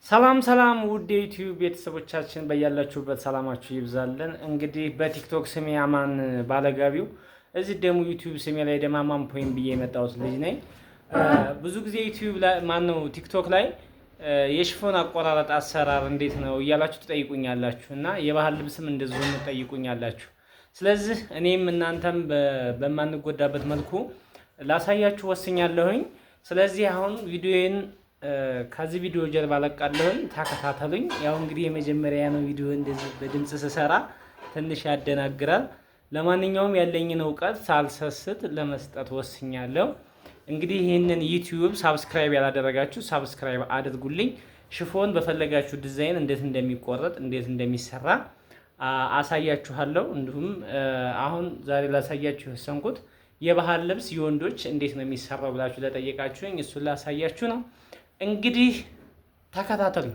ሰላም ሰላም ውድ የዩቲዩብ ቤተሰቦቻችን በያላችሁበት ሰላማችሁ ይብዛልን። እንግዲህ በቲክቶክ ስሜ አማን ባለጋቢው፣ እዚህ ደግሞ ዩቲዩብ ስሜ ላይ ደግሞ አማን ፖይንት ብዬ የመጣሁት ልጅ ነኝ። ብዙ ጊዜ ዩቲዩብ ላይ ማነው ቲክቶክ ላይ የሽፎን አቆራረጥ አሰራር እንዴት ነው እያላችሁ ትጠይቁኛላችሁ እና የባህል ልብስም እንደዚሁ ትጠይቁኛላችሁ። ስለዚህ እኔም እናንተም በማንጎዳበት መልኩ ላሳያችሁ ወስኛለሁኝ። ስለዚህ አሁን ቪዲዮዬን ከዚህ ቪዲዮ ጀርባ ለቃለሁኝ፣ ተከታተሉኝ። ያው እንግዲህ የመጀመሪያ ነው ቪዲዮ እንደዚህ በድምጽ ስሰራ ትንሽ ያደናግራል። ለማንኛውም ያለኝን እውቀት ሳልሰስት ለመስጠት ወስኛለሁ። እንግዲህ ይህንን ዩቲዩብ ሳብስክራይብ ያላደረጋችሁ ሳብስክራይብ አድርጉልኝ። ሽፎን በፈለጋችሁ ዲዛይን እንዴት እንደሚቆረጥ እንዴት እንደሚሰራ አሳያችኋለሁ። እንዲሁም አሁን ዛሬ ላሳያችሁ የወሰንኩት የባህል ልብስ የወንዶች እንዴት ነው የሚሰራው ብላችሁ ለጠየቃችሁኝ እሱን ላሳያችሁ ነው። እንግዲህ ተከታተሉ።